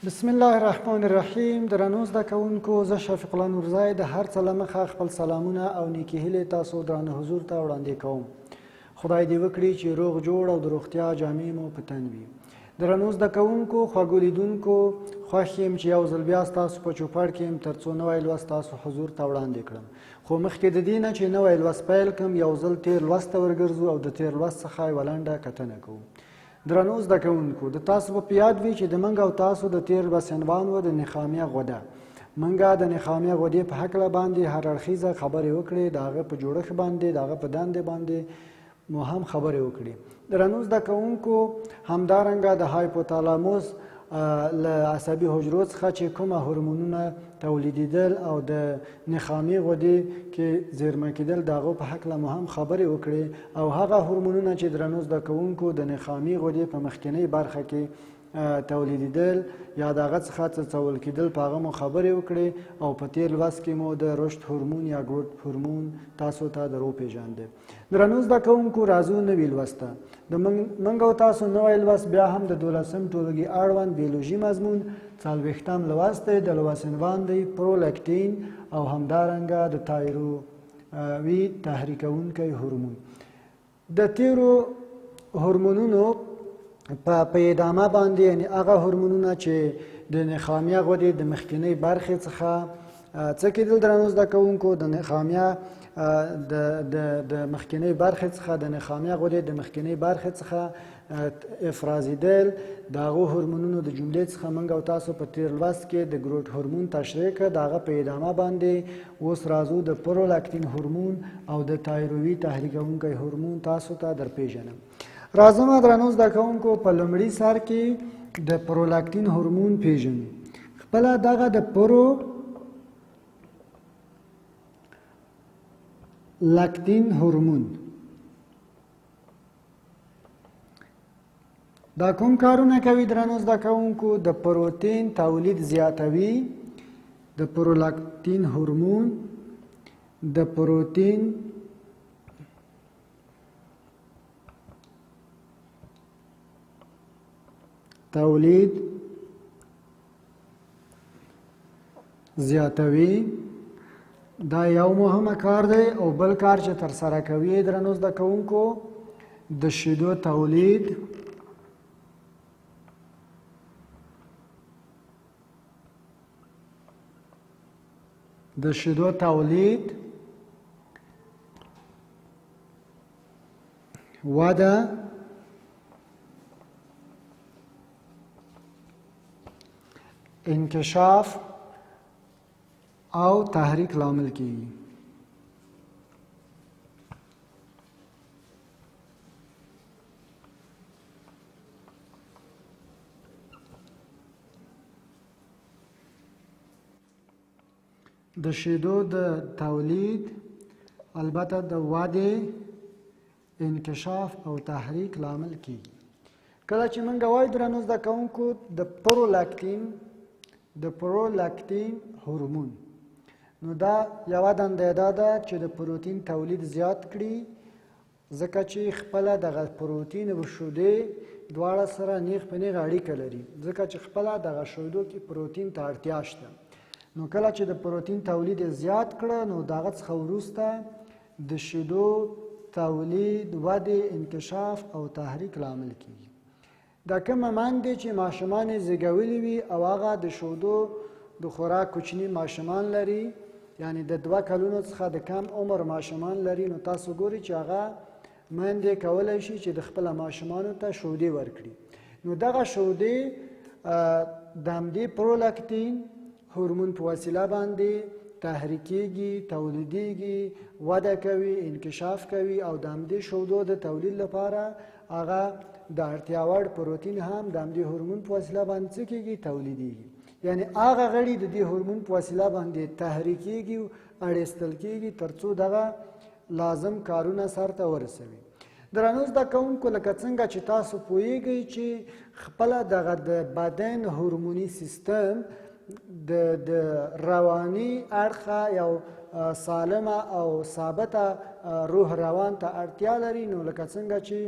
بسم الله الرحمن الرحیم. درنو زده کوونکو، زه شفیق الله نورزی د هر څه له مخه خپل سلامونه او نیکې هیلې تاسو درانه حضور ته وړاندې کوم. خدای دې وکړي چې روغ جوړ او د روغتیا جامې مو په تن وي. درنو زده کوونکو، خوږو لیدونکو، خوښ یم چې یو ځل بیا ستاسو په چوپړ کې یم تر څو نوی لوست تاسو حضور ته وړاندې کړم. خو مخکې د دې نه چې نوی لوست پیل کړم، یو ځل تیر لوست ته ورګرځو او د تیر لوست څخه یوه لنډه کتنه کوو. درنو زده کوونکو، د تاسو په یاد وي چې د موږ او تاسو د تیر لوست عنوان و د نخامیه غده. موږ د نخامیه غدې په هکله باندې هر اړخیزه خبرې وکړې، د هغه په جوړښت باندې، د هغه په دندې باندې مو هم خبرې وکړې. درنو زده کوونکو، همدارنګه د هایپوتالاموس له عصبي حجرو څخه چې کومه هورمونونه تولیدېدل او د نخامې غدې کې زیرمه کېدل، د هغو په هکله مو هم خبرې وکړې. او هغه هورمونونه چې درنو زده کوونکو د نخامې غدې په مخکینۍ برخه کې تولیدېدل یا د هغه څخه څڅول کېدل، په هغه مو خبرې وکړې. او په تیر لوست کې مو د رشد هورمون یا ګروت هورمون تاسو ته در وپېژانده. درنو زده کوونکو، راځو نوي لوست ته. د موږ او تاسو نوی لوست بیا هم د دولسم ټولګي اړوند بیولوژي مضمون 40 لوست دی. د لوست عنوان دی پرولکتین او همدارنګه د تایرویید تحریکوونکی هورمون. د تیرو هورمونونو په ادامه باندې، یعنی هغه هورمونونه چې د نخامیه غدې د مخکینۍ برخې څخه څه کېدل، درنو زده کوونکو، د نخامیه د مخکینۍ برخې څخه د نخامیه غدې د مخکینۍ برخې څخه افرازېدل، د هغو هورمونونو د جملې څخه موږ او تاسو په تیر لوست کې د ګروت هورمون تشریح کړ. د هغه په ادامه باندې اوس راځو د پرولکتین هورمون او د تایرویید تحریکوونکی هورمون تاسو ته در پیژنم. راځم درنو زده کوونکو، په لومړي سر کې د پرولکتین هورمون پیژنو. خپله دغه د پرولکتین هورمون دا کوم کارونه کوي درنو زده کوونکو؟ د پروتین تولید زیاتوي. د پرولکتین هورمون د پروتین تولید زیاتوي. دا یو مهمه کار دی. او بل کار چې ترسره کوي درنو زده کوونکو، د شیدو تولید وده انکشاف او تحریک لامل کیږي. د شیدو د تولید، البته د وده، انکشاف او تحریک لامل کیږي. کله چې موږ وایو درنو زده کوونکو د پرولکتین هورمون، نو دا یوه دنده دا ده چې د پروتین تولید زیات کړي، ځکه چې خپله دغه پروتین او شیدې دواړه سره نیغ په نیغ اړیکه لري، ځکه چې خپله دغه شیدو کې پروتین ته اړتیا شته. نو کله چې د پروتین تولید زیات کړه، نو دغه څخه وروسته د شیدو تولید، وده، انکشاف او تحریک لامل کیږي. دا کومه میندې چې ماشومان یې زیږولي وي او هغه د شیدو د خوراک کوچني ماشومان لري، یعنی د 2 کلونو څخه د کم عمر ماشومان لري، نو تاسو ګورئ چې هغه میندې کولی شي چې د خپله ماشومانو ته شیدې ورکړي. نو دغه شیدې د همدې پرولکتین هورمون په وسیله باندې تحریکېږي، تولیدېږي، وده کوي، انکشاف کوي. او د همدې شیدو د تولید لپاره هغه د اړتیا وړ پروتین هم د همدې هورمون په وسیله باندې څه کېږي؟ تولیدېږي. یعنی هغه غړي د دې هورمون په وسیله باندې تحریکېږي، اړیستل کېږي، تر څو دغه لازم کارونه سرته ورسوي. درنو زده کوونکو، لکه څنګه چې تاسو پوهیږئ چې خپله دغه د بدن هورموني سیستم د رواني اړخه یو سالمه او ثابته روح روان ته اړتیا لري. نو لکه څنګه چې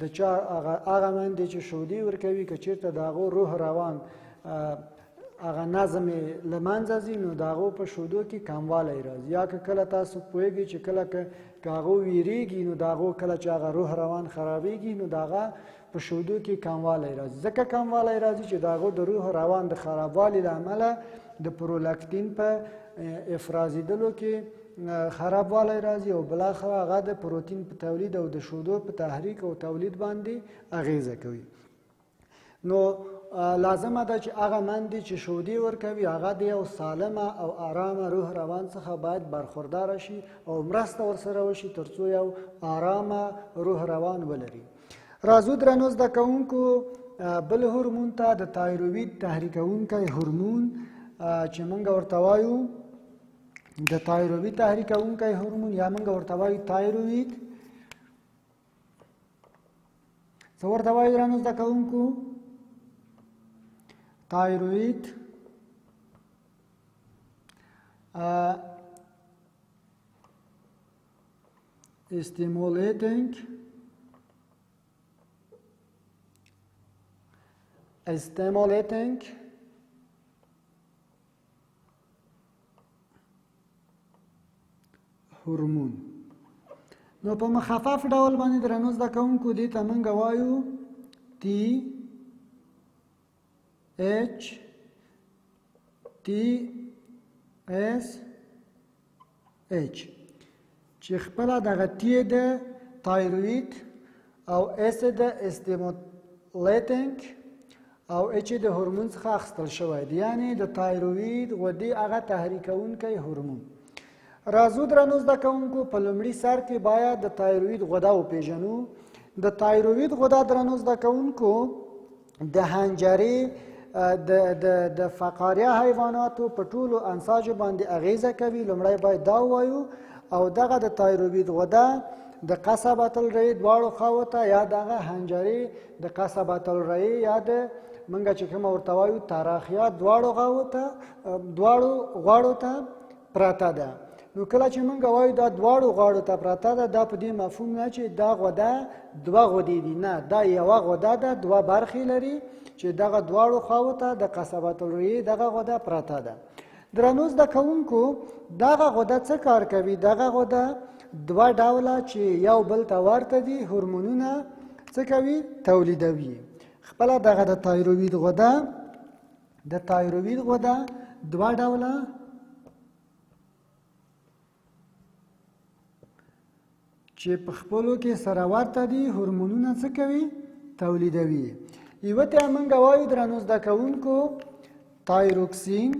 د چا هغه میندې چې شیدې ورکوي، که چېرته د هغو روح روان هغه نظم له منځه ځي نو د هغو په شودو کې کموالی راځي. یا که کله تاسو پوهېږئ چې کله که هغو ویریږي نو د هغو کله چې هغه روح روان خرابېږي نو د هغه په شودو کې کموالی راځي. ځکه کموالی راځي چې د هغو د روح روان د خرابوالي له امله د پرولکتین په افرازېدلو کې خرابوالی راځي او بالاخره هغه د پروتین په تولید او د شودو په تحریک او تولید باندې اغیزه کوي. نو لازمه ده چې هغه مندې چې شودې ورکوي هغه د یو سالمه او آرامه روح روان څخه باید برخورداره شي او مرسته ورسره وشي تر څو یو آرامه روح روان ولري. راځو درنو زده کوونکو بل هورمون ته د تایرویید تحریکوونکی هورمون چې موږ ورته وایو د تایرویید تحریکوونکی هورمون یا موږ ورته وایو تایرویید. څه ورته وایو درنو زده کوونکو؟ تایرویید stimulating هورمون. نو په مخفف ډول باندې درنو زده کوونکو دې ته موږ وایو TSH چې خپله دغه تی د تایرویید او اس د استیمولیټینګ او اچ د هورمون څخه اخیستل شوی دی، یعنی د تایرویید غدې هغه تحریکوونکی هورمون. راځو درنو زده کوونکو په لومړي سر کې باید د تایرویید غده وپېژنو. د تایرویید غده درنو زده کوونکو د حنجرې د فقاریه حیواناتو په ټولو انساجو باندې اغیزه کوي. لومړی باید دا ووایو او دغه د تایرویید غده د قصبة الرئې دواړو خواو ته یا دغه حنجرې د قصبة الرئې یا د موږ چې کومه ورته وایو تراخیه دواړو غاړو ته پرته ده. نو کله چې موږ وایو دا دواړو غاړو ته پرته ده دا په دې مفهوم نه چې دا غده دوه غدې دي، نه، دا یوه غده ده دوه برخې لري چې دغه دواړو خواو ته د قصبة الرئې دغه غده پرته ده. درنو زده کوونکو دغه غده څه کار کوي؟ دغه غده دوه ډوله چې یو بل ته ورته دي هورمونونه څه کوي؟ تولیدوي. خپله دغه د تایرویید غده دوه ډوله چې په خپلو کې سره ورته دي هورمونونه څه کوي؟ تولیدوي. یوه ته موږ وایو درنو زده کوونکو تایروکسین.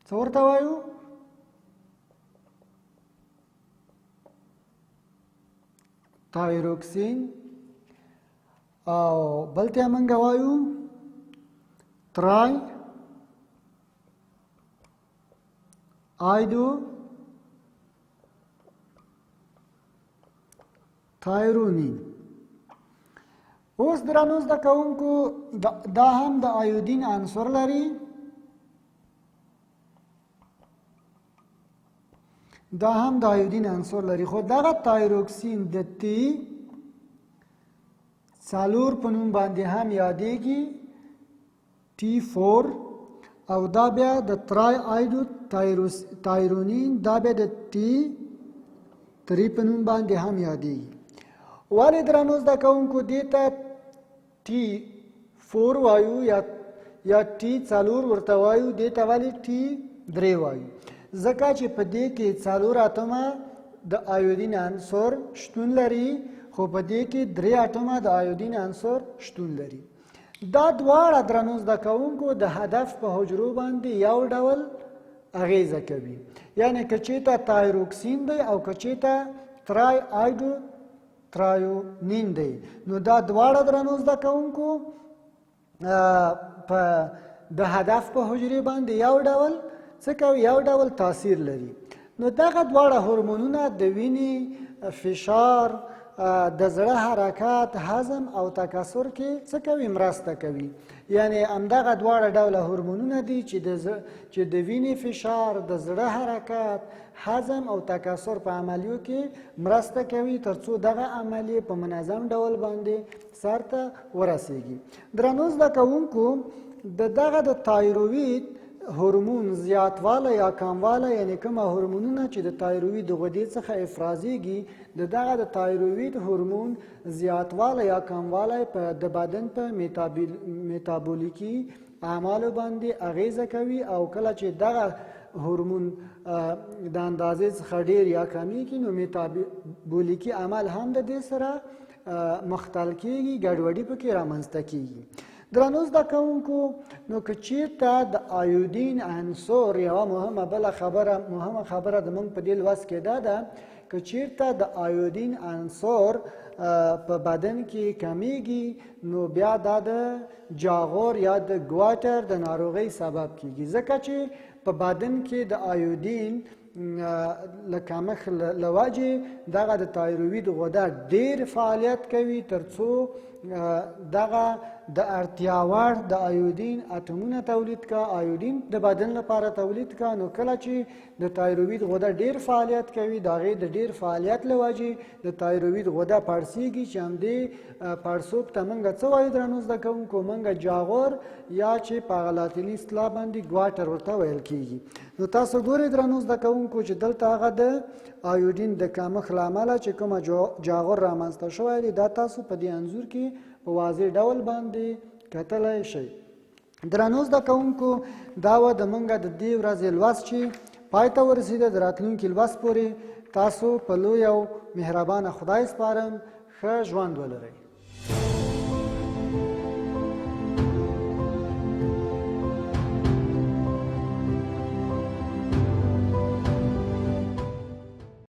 څه ورته وایو؟ تایروکسین. او بل ته موږ وایو ترای آیدو تایرونین. اوس درنو زده کوونکو دا هم د آیودین عنصر لري. خو دغه تایروکسین د تی څلور په نوم باندې هم یادېږي T4 او دا بیا د ترای آیدو تایرونین دا بیا د T3 په نوم باندې هم یادېږي. ولې درنو زده کوونکو دې ته T4 وایو یا T4 ورته وایو، دې ته ولې T3 وایو؟ ځکه چې په دې کې څلور اتمه د آیودین عنصر شتون لري خو په دې کې درې اتمه د آیودین عنصر شتون لري. دا دواړه درنو زده کوونکو د هدف په حجرو باندې یو ډول اغیزه کوي. یعنی که چېرته تایروکسین دی او که چېرته ترای آیدو ترایونین دی نو دا دواړه درنو زده کوونکو په د هدف په حجرې باندې یو ډول څه کوي؟ یو ډول تاثیر لري. نو دغه دواړه هورمونونه د وینې فشار د زړه حرکات، هضم او تکثر کې څه کوي؟ مرسته کوي. یعنی همدغه دواړه ډوله هورمونونه دي چې د وینې فشار، د زړه حرکات، هضم او تکثر په عملیو کې مرسته کوي تر څو دغه عملیې په منظم ډول باندې سرته ورسیږي. درنو زده کوونکو، دغه د تایرویید هورمون زیاتوالی یا کموالی، یعنی کومه هورمونونه چې د تایرویید غدې څخه افرازیږي، دغه د تایرویید هورمون زیاتوالی یا کموالی د بدن په میتابولیکي اعمالو باندې اغیزه کوي، او کله چې دغه هورمون د اندازې څخه ډیر یا کمیږي نو میتابولیکي عمل هم د دې سره مختل کیږي، ګډوډي پکې رامنځته کیږي. درنو زده کوونکو، نو که چیرته د آیودین عنصر، یوه مهمه خبره د موږ په دې لوست کې دا ده، که چیرته د آیودین عنصر په بدن کې کمیږي نو بیا دا د جاغور یا د ګواټر د ناروغۍ سبب کیږي، ځکه چې په بدن کې د آیودین له کمښت له وجې دغه د تایرویید غده ډیر فعالیت کوي تر څو دغه د اړتیا وړ د آیودین اتمونه تولید کا، آیودین د بدن لپاره تولید کا. نو کله چې د تایرویید غده ډیر فعالیت کوي، د هغې د ډیر فعالیت له وجې د تایرویید غده پړسیږي، چې همدې پړسوب ته موږ څه وایو درنو زده کوونکو؟ موږ جاغور یا چې په هغه لاطیني اصطلاح باندې ګواټر ورته ویل کیږي. نو تاسو ګورئ درنو زده کوونکو چې دلته هغه د آیودین د کمښت له امله چې کومه جاغور رامنځته شوی دی، دا تاسو په دې انځور کې په واضح ډول باندې کتلی شئ. درنو زده کوونکو، دا وه د موږ د دې ورځې لوست چې پای ته ورسېده. د راتلونکي لوست پورې تاسو په لوی او مهربانه خدای سپارم. ښه ژوند ولرئ.